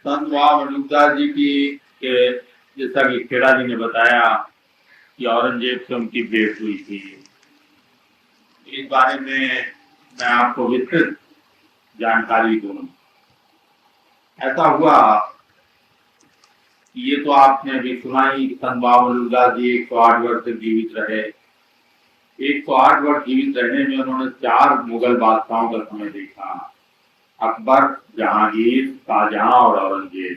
संत बाबा बलुकदास जी की के जैसा कि खेड़ा जी ने बताया कि औरंगजेब से उनकी भेंट हुई थी। इस बारे में मैं आपको विस्तृत जानकारी दूं। ऐसा हुआ कि ये तो आपने अभी सुना ही, संत बाबा बलुकदास जी 108 वर्ष तक जीवित रहे। 108 वर्ष जीवित रहने में उन्होंने 4 मुगल बादशाहों का समय देखा। अकबर, जहांगीर, शाहजहां और औरंगजेब,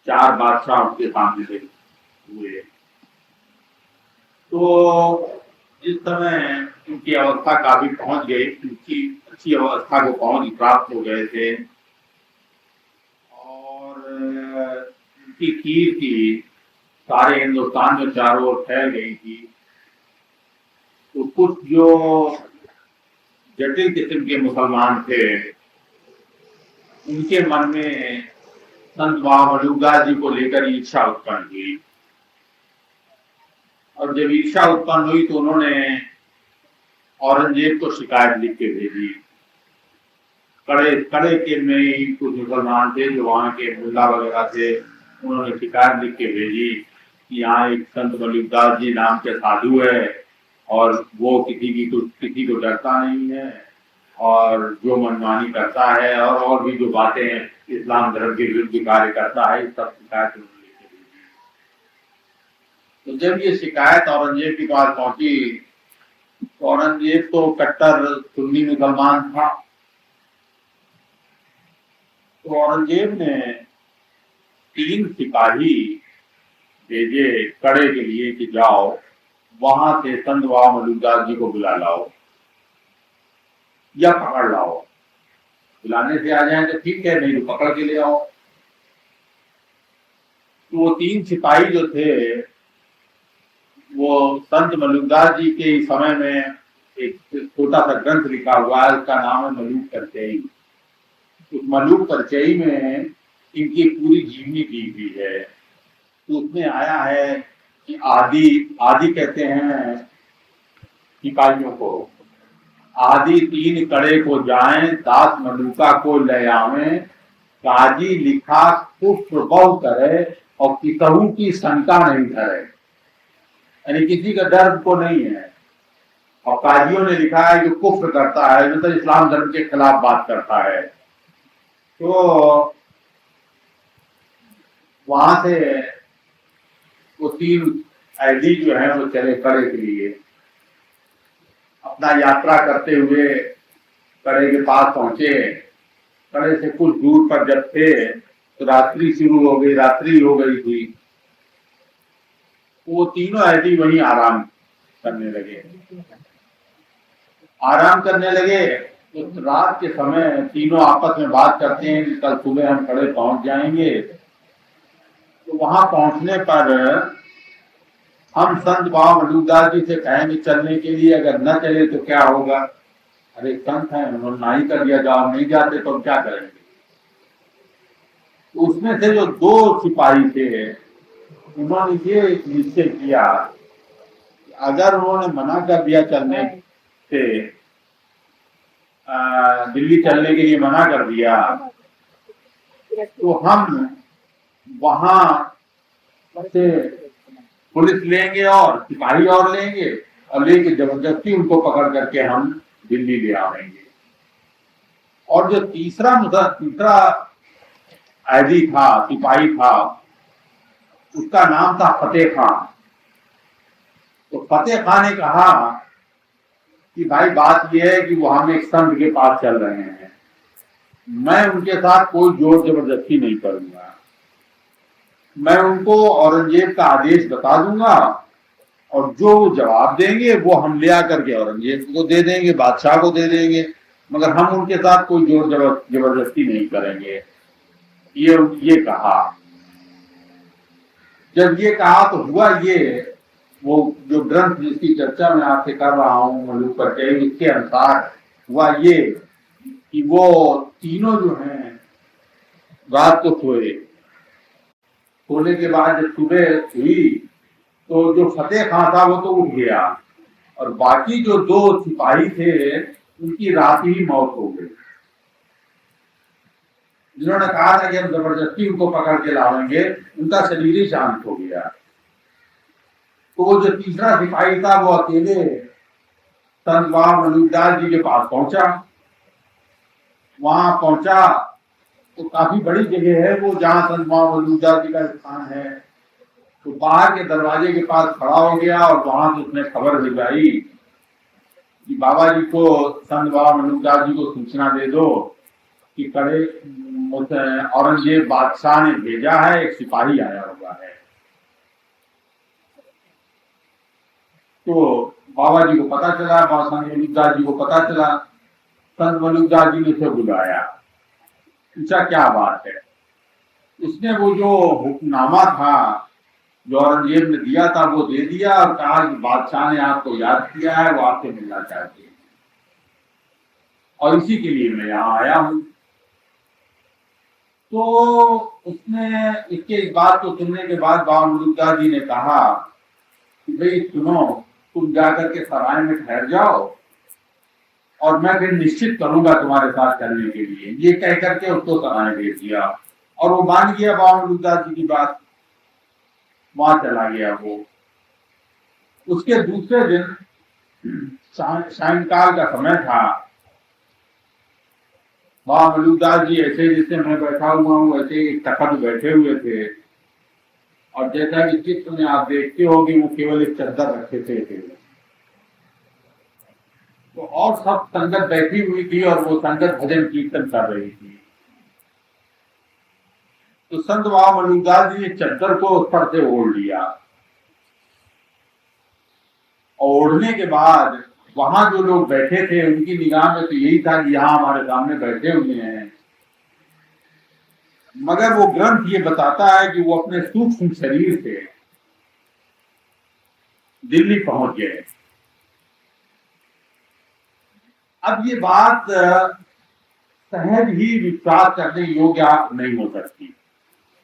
4 बादशाह उनके सामने से हुए। तो जिस समय उनकी अवस्था काफी पहुंच गई, उनकी अच्छी अवस्था को प्राप्त हो गए थे और उनकी कीर्ति सारे हिंदुस्तान में चारों ओर फैल गई थी। तो कुछ जो जटिल किस्म के मुसलमान थे, उनके मन में संत बाबा बलुकदास जी को लेकर ईर्षा उत्पन्न हुई। और जब ईर्षा उत्पन्न हुई तो उन्होंने औरंगजेब को शिकायत लिख के भेजी। कड़े कड़े के में ही कुछ मुसलमान थे जो वहां के मुल्ला वगैरह थे, उन्होंने शिकायत लिख के भेजी कि यहाँ एक संत बलुकदास जी नाम के साधु है और वो किसी को डरता नहीं है और जो मनमानी करता है और भी जो बातें इस्लाम धर्म के विरुद्ध कार्य करता है, इस सब शिकायत उन्होंने लिख के भेजी। तो जब ये शिकायत औरंगजेब के पास पहुंची तो औरंगजेब तो कट्टर सुन्नी मुसलमान था। तो औरंगजेब ने 3 सिपाही भेजे कड़े के लिए कि जाओ वहां से संत बाबा बलुकदास जी को बुला लाओ या पकड़ लाओ। बुलाने से आ जाए तो ठीक है, नहीं तो पकड़ के ले आओ। तो वो 3 सिपाही जो थे वो संत बलुकदास जी के समय में एक छोटा सा ग्रंथ लिखा हुआ है, उसका नाम है मलूक परचयी। उस मलूक परचयी में इनकी पूरी जीवनी दी हुई है। तो उसमें आया है कि आदि कहते हैं सिपाहियों को, आदि 3 कड़े को जाएं, दास मलूका को ले आवें, काजी लिखा कुफ्र बहु करे और कितहू की शंका नहीं करे। यानी किसी का डर को नहीं है। और काजियों ने लिखा है कि कुफ्र करता है, मतलब इस्लाम धर्म के खिलाफ बात करता है। तो वहां से वो 3 ऐदी जो है वो चले कड़े के लिए। अपना यात्रा करते हुए कड़े के पास पहुंचे। कड़े से कुछ दूर पर जब थे तो रात्रि शुरू हो गई, रात्रि हो गई थी। वो तीनों ऐदी वहीं आराम करने लगे। तो रात के समय तीनों आपस में बात करते हैं कि कल सुबह हम कड़े पहुंच जाएंगे। तो वहां पहुंचने पर हम संत बाबा बलुकदास जी से कहेंगे चलने के लिए, अगर न चले तो क्या होगा? अरे संत है, उन्होंने ना ही कर दिया, जाओ, नहीं जाते तो हम क्या करेंगे? तो उसमें से जो 2 सिपाही थे उन्होंने ये निश्चय किया, अगर उन्होंने मना कर दिया चलने से, दिल्ली चलने के लिए मना कर दिया, तो हम वहां से पुलिस लेंगे और सिपाही और लेंगे और लेके जबरदस्ती उनको पकड़ करके हम दिल्ली ले आएंगे। और जो तीसरा ऐदी था, सिपाही था, उसका नाम था फतेह खान। तो फतेह खान ने कहा कि भाई बात यह है कि वो हम एक संत के पास चल रहे हैं, मैं उनके साथ कोई जोर जबरदस्ती नहीं करूंगा, मैं उनको औरंगजेब का आदेश बता दूंगा और जो जवाब देंगे वो हम ले आकर के औरंगजेब को दे देंगे, बादशाह को दे देंगे, मगर हम उनके साथ कोई जोर जबरदस्ती नहीं करेंगे। ये कहा। जब ये कहा तो हुआ ये, वो जो ग्रंथ जिसकी चर्चा मैं आपसे कर रहा हूं मलूक परचयी, इसके अनुसार हुआ ये कि वो तीनों जो हैं रात को सोए। सोने के बाद जब सुबह हुई तो जो फतेह खान था वो तो उठ गया और बाकी जो 2 सिपाही थे उनकी रात ही मौत हो गई। जिन्होंने कहा था कि हम जबरदस्ती उनको पकड़ के लाएंगे, उनका शरीर ही शांत हो गया। तो वो जो तीसरा सिपाही था वो अकेले संत बाबा मलूकदास जी के पास पहुंचा। वहां पहुंचा तो काफी बड़ी जगह है वो, जहां संत बाबा मलूकदास जी का स्थान है। तो बाहर के दरवाजे के पास खड़ा हो गया और वहां से उसने खबर भिजवाई कि बाबा जी को, संत बाबा मलूकदास जी को सूचना दे दो कि कड़े औरंगजेब बादशाह ने भेजा है, एक सिपाही आया हुआ है। तो बाबा जी को पता चला, बाबा संत मलूकदास जी को पता चला। संत मलूकदास जी ने उसे बुलाया, पूछा क्या बात है। उसने वो जो हुक्मनामा था जो औरंगजेब ने दिया था वो दे दिया और कहा कि बादशाह ने आपको याद किया है, वो आपसे मिलना चाहते हैं और इसी के लिए मैं यहाँ आया हूँ। तो उसने इसके इस बात को सुनने के बाद बाबा मलूकदास जी ने कहा कि भाई सुनो, तुम जाकर के सराय में ठहर जाओ और मैं फिर निश्चित करूंगा तुम्हारे साथ करने के लिए। ये कह करके उसको सराय भेज दिया और वो मान गया बाबा मलूकदास जी की बात, वहां चला गया वो। उसके दूसरे दिन सायंकाल का समय था। बाबा मलूकदास जी ऐसे जैसे मैं बैठा हुआ हूँ वैसे एक तखत बैठे हुए थे और जैसा कि चित्र में आप देखते होंगे वो केवल एक चद्दर रखे थे। तो और सब संगत बैठी हुई थी और वो संगत भजन कीर्तन कर रही थी। तो संत बाबा मलूकदास जी ने चद्दर को उस पर से ओढ़ लिया और ओढ़ने के बाद वहां जो लोग बैठे थे उनकी निगाह में तो यही था कि यहाँ हमारे सामने बैठे हुए हैं, मगर वो ग्रंथ ये बताता है कि वो अपने सूक्ष्म शरीर से दिल्ली पहुंच गए। अब ये बात सहज ही विश्वास करने योग्य नहीं हो सकती,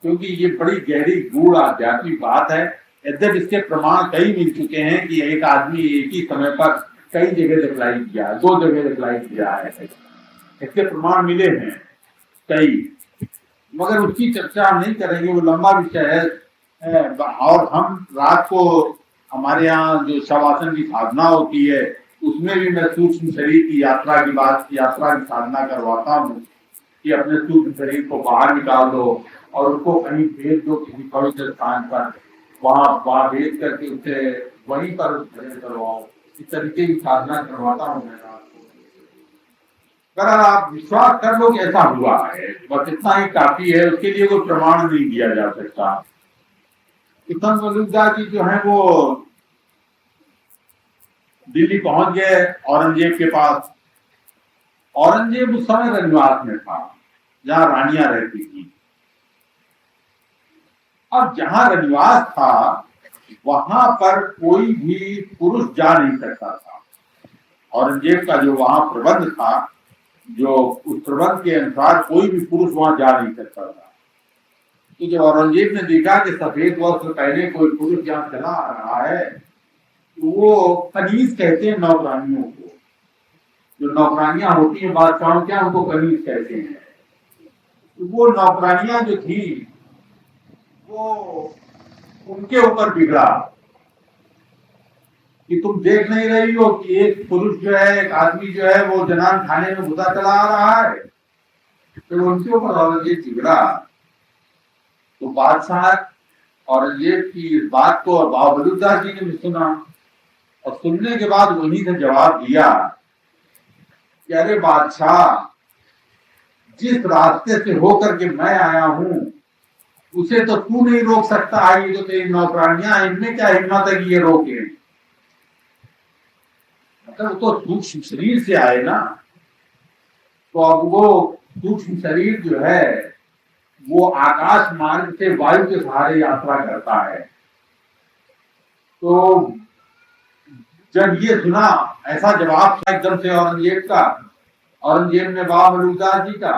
क्योंकि ये बड़ी गहरी गूढ़ आध्यात्मिक बात है। यद्यप इसके प्रमाण कई मिल चुके हैं कि एक आदमी एक ही समय पर कई जगह दिखलाई किया है, 2 जगह दिखलाई किया है, इसके प्रमाण मिले हैं कई, मगर उसकी चर्चा हम नहीं करेंगे, वो लंबा विषय है। और हम रात को हमारे यहाँ जो शवासन की साधना होती है उसमें भी मैं सूक्ष्म शरीर की यात्रा की साधना करवाता हूँ कि अपने सूक्ष्म शरीर को बाहर निकाल दो और उसको कहीं भेज दो किसी पवित्र स्थान पर, वहां भेज करके उसे वहीं पर भजन करवाओ। इस तरीके की साधना करवाता हूँ मैं रात को। अगर आप विश्वास कर लो कि ऐसा हुआ है, बस इतना ही काफी है, उसके लिए कोई प्रमाण नहीं दिया जा सकता। संत मलूकदास जी जो है वो दिल्ली पहुंच गए औरंगजेब के पास। औरंगजेब उस समय रनिवास में था जहां रानियां रहती थी। अब जहां रनिवास था वहां पर कोई भी पुरुष जा नहीं सकता था। औरंगजेब का जो वहां प्रबंध था, जो उस प्रबंध के अनुसार कोई भी पुरुष वहां जा नहीं सकता था। तो जब औरंगजेब ने देखा कि सफेद वस्त्र पहने कोई पुरुष यहाँ चला आ रहा है, तो वो कनीज कहते हैं नौकरानियों को, जो नौकरानियां होती हैं बादशाहों क्या, उनको कनीज कहते हैं। तो वो नौकरानियां जो थी वो उनके ऊपर बिगड़ा कि तुम देख नहीं रही हो कि एक पुरुष जो है, एक आदमी जो है वो जनान खाने में घुसा चला आ रहा है। तो उनके ऊपर औरंगजेब बिगड़ा। तो बादशाह औरंगजेब की इस बात को बाबा मलूकदास जी ने भी सुना और सुनने के बाद उन्हीं ने जवाब दिया कि अरे बादशाह, जिस रास्ते से होकर के मैं आया हूं उसे तो तू नहीं रोक सकता। ये जो तेरी नौकरानियां, इनमें क्या हिम्मत है कि ये रोके? मतलब तो सूक्ष्म शरीर से आए ना, तो अब वो सूक्ष्म शरीर जो है वो आकाश मार्ग से वायु के सहारे यात्रा करता है। तो जब ये सुना, ऐसा जवाब था एकदम से औरंगजेब का, औरंगजेब ने बाबा मलूकदास जी का,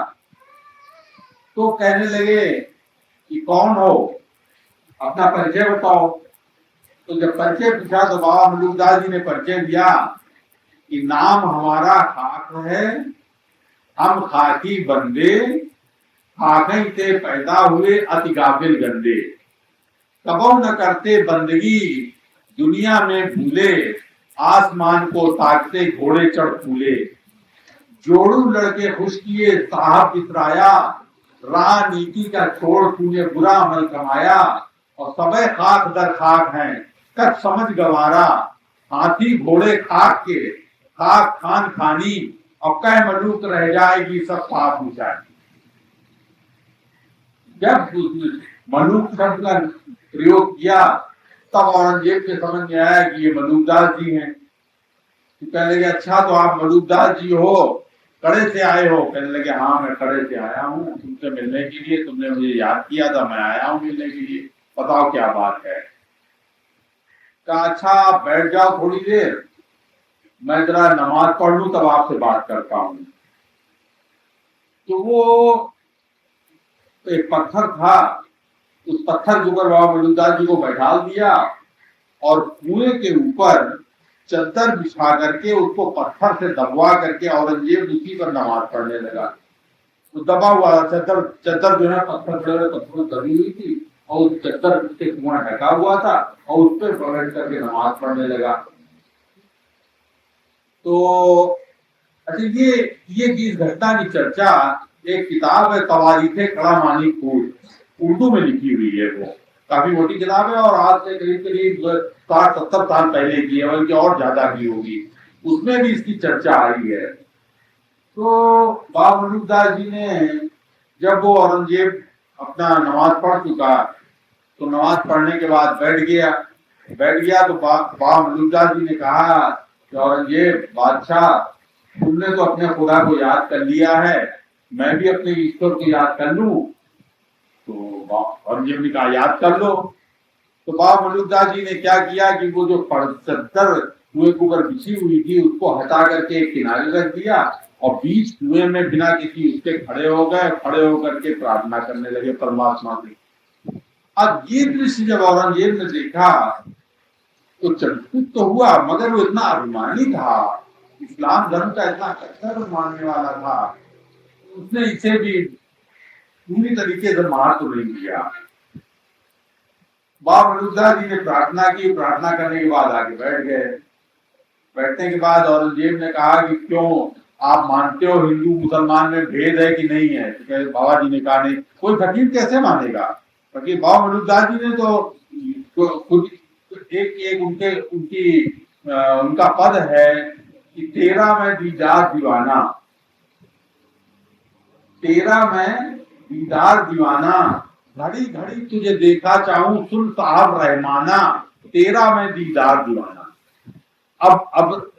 तो कहने लगे कि कौन हो, अपना परिचय बताओ। तो जब परिचय पूछा तो बाबा मलूकदास जी ने परिचय दिया कि नाम हमारा खाक है, हम खाकी बंदे, आखई ते पैदा हुए अति गाफिल गंदे, कबो न करते बंदगी दुनिया में भूले, आसमान को ताकते घोड़े चढ़ फूले, जोड़ू लड़के खुश किए साहब बितराया, राजनीति का छोड़ तूने बुरा अमल कमाया, और सबे खाक दर खाक हैं कच समझ गवारा, हाथी घोड़े खाक के खाक खान खानी, और कह मलूक रह जाएगी सब पाप ऊंचाई। जब उसने मलूक शब्द का प्रयोग किया तब औरंगजेब के समझ में आया कि ये मलूकदास जी हैं। तो कहने लगे अच्छा तो आप मलूकदास जी हो, कड़े से आए हो? कहने लगे हाँ मैं कड़े से आया हूँ तुमसे मिलने के लिए, तुमने मुझे याद किया था, मैं आया हूँ मिलने के लिए, बताओ क्या बात है। कहा अच्छा आप बैठ जाओ थोड़ी देर, मैं जरा नमाज पढ़ लूं तब आपसे बात करता हूँ। तो वो एक पत्थर था, उस पत्थर के ऊपर बाबा मलूकदास जी को बैठा दिया और कुएं के ऊपर चद्दर बिछा करके उसको पत्थर से दबवा करके औरंगजेब उसी पर नमाज पढ़ने लगा। तो दबा हुआ चद्दर चद्दर जो है पत्थर बड़े पत्थरों दबी हुई थी और उस चद्दर से कुआं ढका हुआ था और उस पर बैठ करके नमाज पढ़ने लगा। तो अच्छा ये इस घटना की चर्चा एक किताब है तवारीखे कड़ामानी फूल, उर्दू में लिखी हुई है, वो काफी मोटी किताब है और आज से करीब 60-70 साल पहले की है, बल्कि और ज्यादा की होगी, उसमें भी इसकी चर्चा आई है। तो बाबा मलूकदास जी ने जब वो औरंगजेब अपना नमाज पढ़ चुका तो नमाज पढ़ने के बाद बैठ गया तो बाबा मलूकदास जी ने कहा कि औरंगजेब बादशाह तुमने तो अपने खुदा को याद कर लिया है, मैं भी अपने ईश्वर को याद कर लूं। तो औरंगजेब ने कहा याद कर लो। तो बाबा मलूकदास जी ने क्या किया कि वो जो चद्दर कुएं के ऊपर बिछी हुई थी उसको हटा करके एक किनारे रख दिया और बीच कुएं में बिना किसी उसके खड़े हो गए, खड़े होकर के प्रार्थना करने लगे परमात्मा से। अब ये दृश्य जब औरंगजेब ने देखा तो चकित तो हुआ, मगर वो इतना अभिमानी था, इस्लाम धर्म का इतना कट्टर मानने वाला था, उसने इसे भी पूरी तरीके से मार तो नहीं दिया। बाबा मलूकदास जी ने प्रार्थना की, प्रार्थना करने के बाद आगे बैठ गए। बैठने के बाद औरंगजेब ने कहा कि क्यों आप मानते हो हिंदू मुसलमान में भेद है कि नहीं है? तो बाबा जी ने कहा नहीं, कोई फकीर कैसे मानेगा? फकीर बाबा मलूकदास जी ने तो खुद एक उनका पद है कि तेरा मैं दीदार दीवाना, तेरा मैं दीदार दीवाना, घड़ी घड़ी तुझे देखा चाहूं सुन साहब रहमाना, तेरा मैं दीदार दीवाना। अब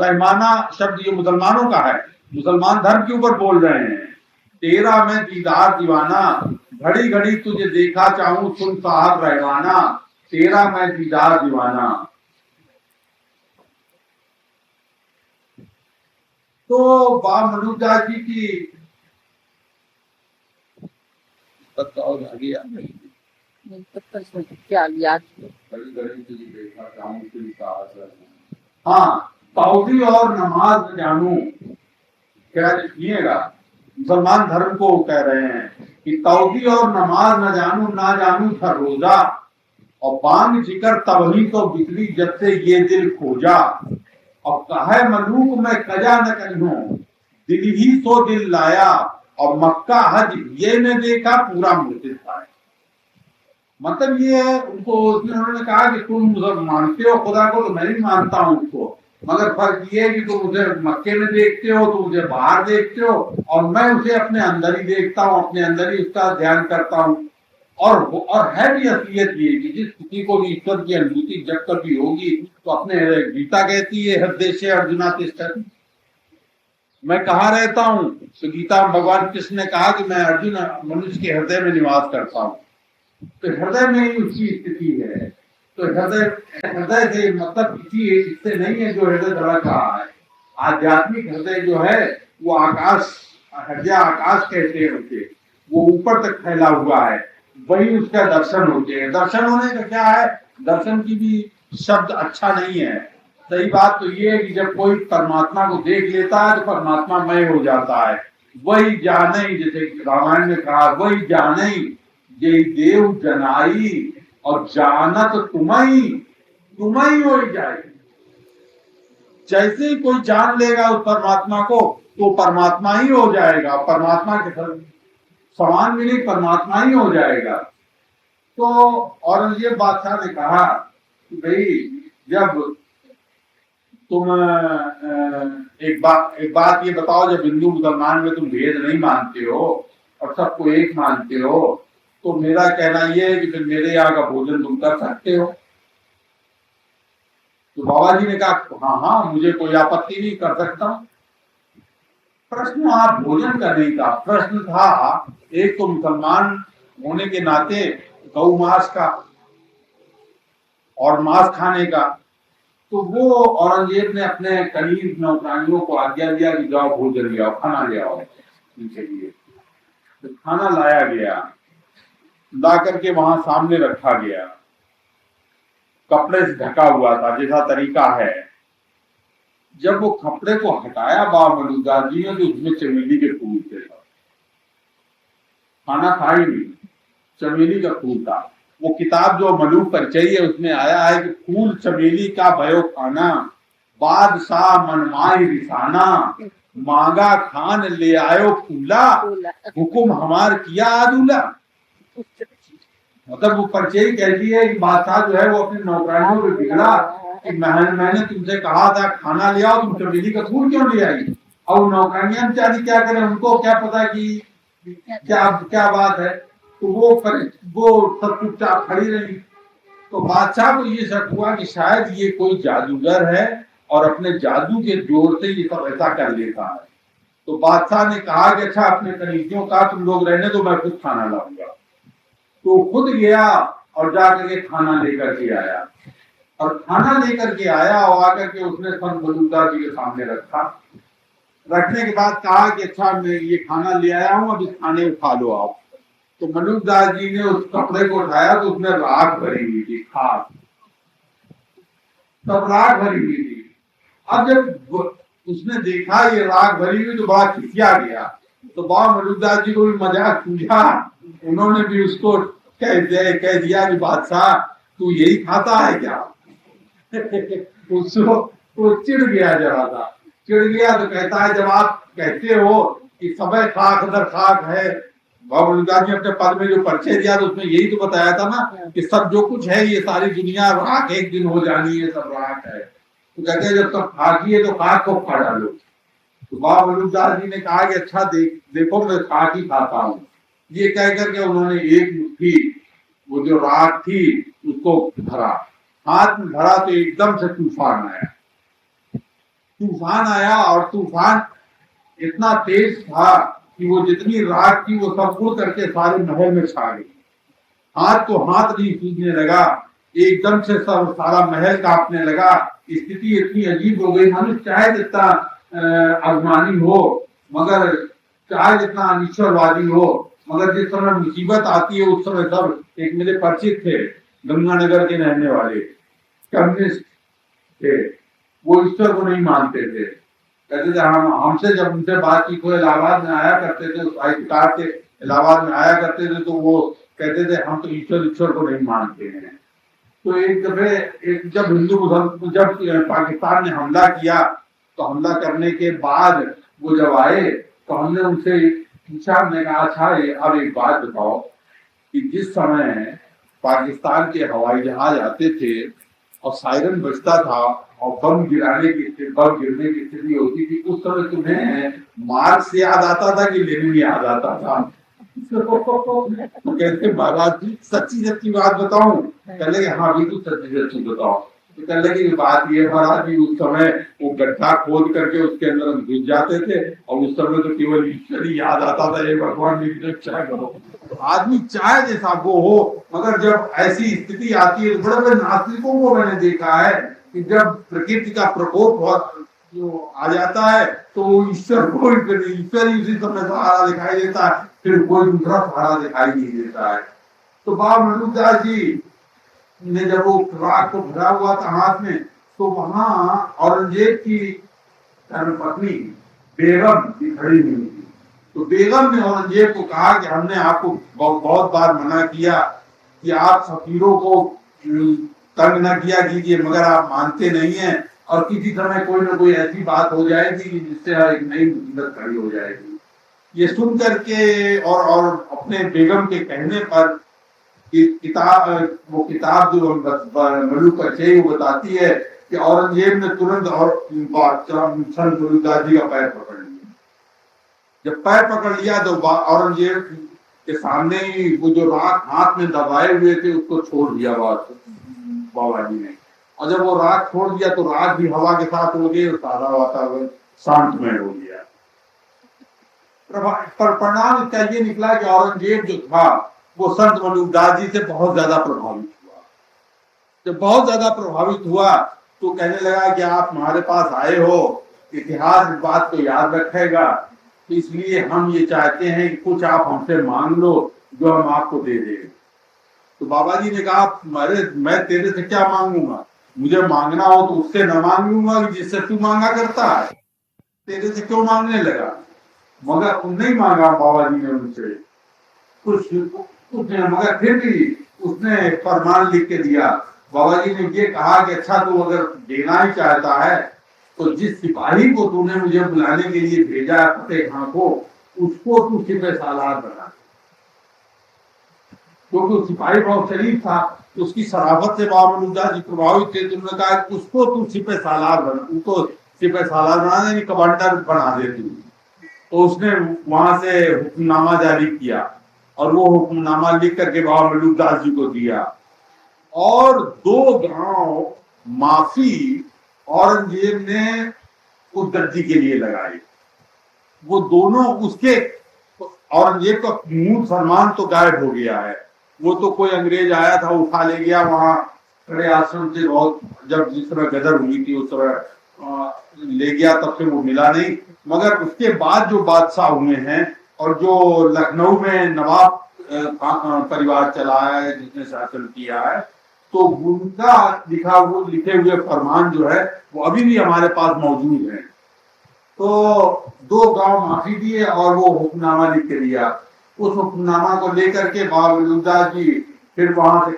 रहमाना शब्द ये मुसलमानों का है, मुसलमान धर्म के ऊपर बोल रहे हैं। तेरा मैं दीदार दीवाना, घड़ी घड़ी तुझे देखा चाहूं सुन साहब रहमाना, तेरा मैं दीदार दीवाना। तो बाबा मलूकदास जी की क्या याद? हाँ, तौबी और नमाज न जानू, क्या सुनिएगा, मुसलमान धर्म को कह रहे हैं कि तौबी और नमाज न जानू था रोजा, और बांग जिकर तभी तो बिगड़ी जब से ये दिल खोजा, और कहे मलूक मैं कजा न करूं, दिल ही सो दिल लाया, और मक्का हज ये ने देखा पूरा मुर्तिद था। मतलब ये उनको उन्होंने कहा कि तुम मानते हो खुदा को तो मैं भी मानता हूँ उसको, मगर फर्क ये है कि तुम मुझे मक्के में देखते हो, तुम मुझे बाहर देखते हो, और मैं उसे अपने अंदर ही देखता हूँ, अपने अंदर ही उसका ध्यान करता हूँ। और है भी असलियत ये कि जिस किसी को भी ईश्वर की अनुभूति जब कभी होगी तो अपने गीता कहती है हृदय से अर्जुना तिष्ठति, मैं कहाँ रहता हूँ? तो गीता में भगवान कृष्ण ने कहा कि मैं अर्जुन मनुष्य के हृदय में निवास करता हूँ। तो हृदय में ही उसकी स्थिति है। तो हृदय से मतलब किसी इससे नहीं है जो हृदय धड़क रहा है। आध्यात्मिक हृदय जो है वो आकाश, हृदय आकाश कहते हैं उसे, वो ऊपर तक फैला हुआ है, वही उसका दर्शन होते हैं। दर्शन होने का क्या है, दर्शन की भी शब्द अच्छा नहीं है। सही बात तो ये है कि जब कोई परमात्मा को देख लेता है तो परमात्मा मय हो जाता है, वही जाने, जैसे रामायण में कहा, वही जाने जे देव जनाई और जानत तुम्हें तुम्हें हो जाए। जैसे ही कोई जान लेगा उस परमात्मा को तो परमात्मा ही हो जाएगा, परमात्मा के समान भी नहीं, परमात्मा ही हो जाएगा। तो औरंगजेब बादशाह ने कहा कि भाई जब तुम एक बात ये बताओ, जब हिंदू मुसलमान में तुम भेद नहीं मानते हो और सबको एक मानते हो, तो मेरा कहना यह है कि फिर मेरे यहाँ का भोजन तुम कर सकते हो। तो बाबा जी ने कहा हाँ हाँ, मुझे कोई आपत्ति नहीं, कर सकता हूं। प्रश्न वहां भोजन का नहीं था, प्रश्न था एक तो मुसलमान होने के नाते गौ मांस का और मांस खाने का। तो वो औरंगजेब ने अपने करीब नौकरानियों को आज्ञा दिया कि जाओ भोजन ले आओ, खाना ले आओ इनके लिए। तो खाना लाया गया, ला करके वहां सामने रखा गया, कपड़े से ढका हुआ था जैसा तरीका है। जब वो कपड़े को हटाया बाबा मलुकदास जी ने तो उसमें चमेली के फूल थे। खाना खा ही नहीं, चमेली का फूल था। वो किताब जो मलूक परिचय है उसमें आया है कि फूल चमेली का भयो खाना, बादशाह मनमाई रिसाना, मांगा खान ले आयो फूला, हुकुम हमार किया आदूला। मतलब वो परिचय कहती है कि बादशाह जो है वो अपने नौकरानियों पे बिगड़ा कि मैंने तुमसे कहा था खाना ले आओ, तुम चमेली का फूल क्यों ले आई। और नौकरानियां बेचारी क्या करें, उनको क्या पता कि क्या क्या बात है। तो वो सब चुपचाप खड़ी रही। तो बादशाह को ये शक हुआ कि शायद ये कोई जादूगर है और अपने जादू के जोर से ये सब ऐसा कर लेता है। तो बादशाह ने कहा कि अच्छा अपने कनीजियों का तुम लोग रहने दो, मैं खुद खाना लाऊंगा। तो खुद गया और जाकर के खाना लेकर के आया, और खाना लेकर के आया और आकर के उसने संत मलुकदास जी के सामने रखा। रखने के बाद कहा कि अच्छा मैं ये खाना ले आया हूं, अब इस खाने को खा लो आप। तो मलुकदास जी ने उस कपड़े को उठाया तो उसमें राख भरी हुई थी, खास तब राख भरी हुई थी। अब जब उसने देखा ये राख भरी हुई तो बड़ा खिसिया गया। तो बाबा मलुकदास जी को भी मजाक सूझा, उन्होंने भी उसको कह दिया कि बादशाह तू यही खाता है क्या। उसको वो चिढ़ गया, जरा था चिढ़ गया। तो कहता है जब आप कहते हो कि समय खाक दर खाक है, बाबा मलुकदास जी अपने पद में जो परिचय दिया तो उसमें यही तो बताया था ना कि सब जो कुछ है ये सारी दुनिया राख एक दिन हो जानी है, सब राख है। तो कहते हैं जब सब खाकी है तो खाक को खा डालो। तो बाबा मलुकदास जी ने कहा कि अच्छा देखो मैं खाक ही खाता हूँ। ये कह करके उन्होंने एक मुट्ठी वो जो राख थी उसको भरा, हाथ में भरा तो एकदम से तूफान आया। तूफान आया और तूफान इतना तेज था कि वो जितनी राख थी वो सब उड़ करके सारे महल में छा गई। हाथ तो हाथ नहीं सूझने लगा, एकदम से सब सारा महल कांपने लगा। स्थिति इतनी अजीब हो गई, मनुष्य चाहे जितना अभिमानी हो, मगर चाहे जितना अनिश्वरवादी हो, मगर जिस समय मुसीबत आती है उस समय सब, एक मेरे परिचित थे गंगानगर के रहने वाले कम्युनिस्ट थे, वो ईश्वर को नहीं मानते थे। कहते थे हमसे जब उनसे बातचीत को इलाहाबाद में आया करते थे, उस साहित्यकार के इलाहाबाद में आया करते थे, तो वो कहते थे हम तो ईश्वर को नहीं मानते हैं। तो एक दफे जब पाकिस्तान ने हमला किया तो हमला करने के बाद वो जब आए तो हमने उनसे पूछा, हमने कहा अच्छा अब एक बात बताओ कि जिस समय पाकिस्तान के हवाई जहाज आते थे और सायरन बजता था और बम गिरने की स्थिति होती थी, उस समय तुम्हें मार्क्स याद आता था कि लेनिन याद आता था। तो कहते महाराज सच्ची बात बताऊं? कह लगे हाँ बिल्कुल सच्ची बताओ। तो कह लगे बात ये महाराज जी उस समय वो गड्ढा खोद करके उसके अंदर हम घुस जाते थे और उस समय तो केवल ईश्वर ही याद आता था, ये भगवान की रक्षा करो। तो आदमी चाहे जैसा वो हो, मगर जब ऐसी स्थिति आती है तो बड़े बड़े नास्तिकों को मैंने देखा है कि जब प्रकृति का प्रकोप बहुत जो आ जाता है तो ईश्वर को ईश्वर ही उसी समय सहारा दिखाई देता है, फिर कोई दूसरा सहारा दिखाई नहीं देता है। तो बाबा मलुकदास जी ने जब वो राख को भरा हुआ था हाथ में, तो वहां औरंगजेब की धर्मपत्नी बेगम खड़ी हुई थी। तो बेगम ने औरंगजेब को कहा कि हमने आपको बहुत बार मना किया कि आप फकीरों को तंग न किया कीजिए, मगर आप मानते नहीं हैं, और किसी समय कोई ना कोई ऐसी बात हो जाएगी जिससे एक नई मुसीबत खड़ी हो जाएगी। ये सुन करके और अपने बेगम के कहने पर वो किताब जो मलूक कचेरी वो बताती है कि औरंगजेब ने तुरंत और संत मलूकदास जी का पैर पकड़ लिया। जब पैर पकड़ लिया तो औरंगजेब के सामने ही वो जो राख हाथ में दबाए हुए थे उसको छोड़ दिया बाबा जी ने, और जब वो राख छोड़ दिया तो राख भी हवा के साथ हो गई और सारा वातावरण शांतमय हो गया। पर परिणाम इसका ये निकला कि औरंगजेब जो था वो संत मलूकदास जी से बहुत ज्यादा प्रभावित हुआ। जब बहुत ज्यादा प्रभावित हुआ तो कहने लगा कि आप हमारे पास आए हो, इतिहास इस बात को याद रखेगा, तो इसलिए हम ये चाहते हैं कि कुछ आप हमसे मांग लो जो हम आपको दे दें। तो बाबा जी ने कहा मैं तेरे से क्या मांगूंगा, मुझे मांगना हो तो उससे न मांग लूंगा जिससे तू मांगा करता है, तेरे से क्यों मांगने लगा। मगर नहीं मांगा बाबा जी ने उनसे कुछ, मगर फिर भी उसने फरमान लिख के दिया। बाबा जी ने ये कहा कि अच्छा तू अगर देना ही चाहता है तो जिस सिपाही को तूने मुझे बुलाने के लिए भेजा है फतेह खां को, उसको तू सिपह सालार बना, क्योंकि सिपाही बहुत शरीफ था, तो उसकी शराफत से बाबा मलूकदास जी प्रभावित थे। तो उन्होंने कहा उसको तू सिपह सालार बना, उसको सिपह सालार बना दे, कमांडर बना दे तू। तो उसने वहां से हुक्मनामा जारी किया और वो हुक्मनामा लिख करके बाबा मलूकदास जी को दिया, और 2 गांव माफी औरंगजेब ने उस दर्जी के लिए लगाई। वो दोनों उसके औरंगजेब का मूल फरमान तो गायब हो गया है, वो तो कोई अंग्रेज आया था उठा ले गया वहां खड़े आश्रम से, बहुत जब जिस तरह गदर हुई थी उस तरह ले गया, तब से वो मिला नहीं। मगर उसके बाद जो बादशाह हुए हैं और जो लखनऊ में नवाब परिवार चला है जिसने शासन किया है, तो उनका लिखे हुए फरमान जो है वो अभी भी हमारे पास मौजूद है। तो 2 गांव माफी दिए और वो हुक्मनामा लिख के दिया। उस हुक्मनामा को लेकर के बाबा मलूकदास जी फिर वहां से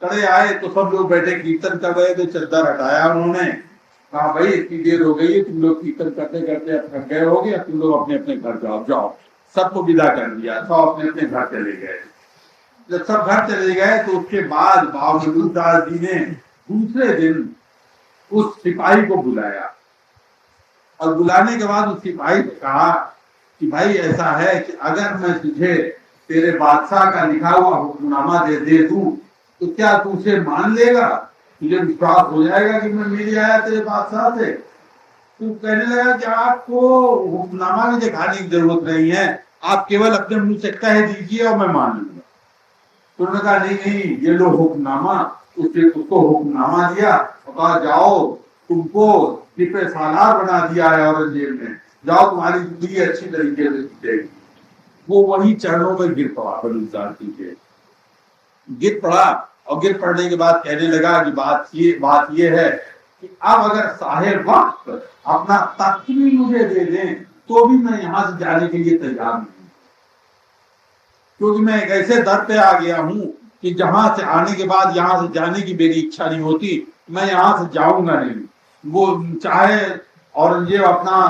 कड़े आए तो सब लोग बैठे कीर्तन कर रहे थे। चद्दर हटाया उन्होंने, कहा भाई इतनी देर हो गई है, तुम लोग कीर्तन करते करते थक गए हो गया, तुम लोग अपने अपने घर जाओ। सबको विदा कर दिया, सब अपने अपने घर चले गए। जब सब घर चले गए तो उसके बाद बाबा मलूकदास जी ने दूसरे दिन उस सिपाही को बुलाया, और बुलाने के बाद उस सिपाही ने कहा कि भाई ऐसा है कि अगर मैं तुझे तेरे बादशाह का लिखा हुआ हुक्मनामा दे दूं तो क्या तू उसे मान लेगा, तुझे विश्वास हो जाएगा कि मैं मिल आया तेरे बादशाह से। तू कहने लगा कि आपको हुक्मनामा भी दिखाने की जरूरत नहीं है, आप केवल अपने मुंह से कह दीजिए और मैं मान लूंगा। तो उन्होंने कहा नहीं ये लो हुक्मनामा। उसको हुक्मनामा दिया और कहा जाओ, तुमको सिपह सालार बना दिया है औरंगजेब ने, जाओ तुम्हारी जिंदगी अच्छी तरीके से बीतेगी। वो वही चरणों में गिर पड़ा, मलूकदास जी के गिर पड़ा, और गिर पड़ने के बाद कहने लगा कि बात ये है कि अब अगर साहेब वक्त अपना तख्त भी मुझे दे दें तो भी मैं यहाँ से जाने के लिए तैयार नहीं, क्योंकि मैं एक ऐसे दर पे आ गया हूँ कि जहां से आने के बाद यहाँ से जाने की मेरी इच्छा नहीं होती, मैं यहाँ से जाऊंगा नहीं। वो चाहे औरंगजेब अपना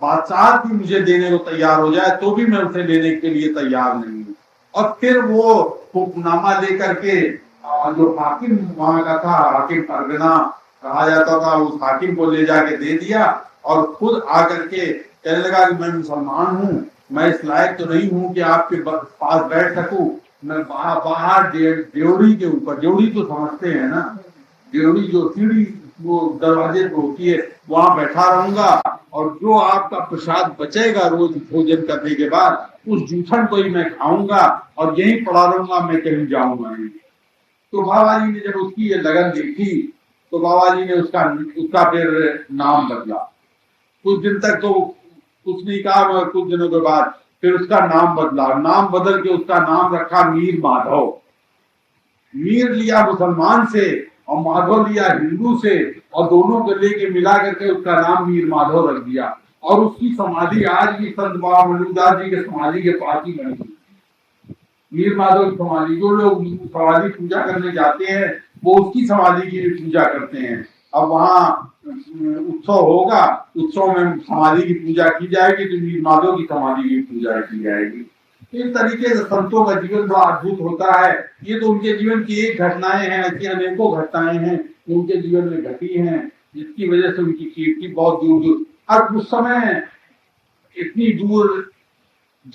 बादशाह भी मुझे देने को तैयार हो जाए तो भी मैं उसे लेने के लिए तैयार नहीं हूँ। और फिर वो हुक्मनामा लेकर के जो हाकिम वहां का था, हाकिम परगना कहा जाता था, उस हाकिम को ले जाके दे दिया, और खुद आकर के कहने लगा कि मैं मुसलमान हूँ, मैं इस लायक तो नहीं हूँ कि आपके पास बैठ सकूं, मैं बाहर ड्योढ़ी के ऊपर, ड्योढ़ी तो समझते हैं ना, ड्योढ़ी जो सीढ़ी वो दरवाजे पे होती है, वहां बैठा रहूंगा, और जो आपका प्रसाद बचेगा रोज भोजन करने के बाद उस जूठन को ही मैं खाऊंगा और यहीं पड़ा रहूंगा, मैं कहीं जाऊंगा नहीं। तो बाबा जी ने जब उसकी ये लगन देखी तो बाबा जी ने उसका फिर नाम बदला। कुछ दिन तक तो कुछ नहीं कहा, मगर कुछ दिनों के बाद फिर उसका नाम बदला, नाम बदल के उसका नाम रखा मीर माधव। मीर लिया मुसलमान से और माधव लिया हिंदू से, और दोनों को लेके मिला करके उसका नाम मीर माधव रख दिया। और उसकी समाधि आज भी संत बाबा मनुदास जी के समाधि के पास ही बनी हुई। मीर माधव की समाधि, जो लोग समाधि पूजा करने जाते हैं वो उसकी समाधि की पूजा करते हैं। अब वहाँ उत्सव होगा, उत्सव में समाधि की पूजा की जाएगी तो मीर माधव की समाधि की पूजा की जाएगी। इस तरीके से संतों का जीवन बड़ा अद्भुत होता है। ये तो उनके जीवन की एक घटनाएं हैं, ऐसी अनेकों घटनाएं हैं उनके जीवन में घटी हैं, जिसकी वजह से उनकी कीर्ति बहुत दूर दूर। अब उस समय इतनी दूर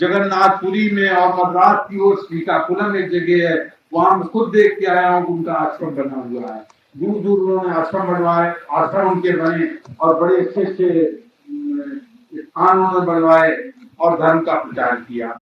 जगन्नाथपुरी में और मद्रास की ओर श्रीकाकुलम एक जगह है, वहां मैं खुद देख के आया हूँ, उनका आश्रम बना हुआ है। दूर दूर उन्होंने आश्रम बनवाए, आश्रम उनके बने और बड़े अच्छे अच्छे स्थान उन्होंने बनवाए और धर्म का प्रचार किया।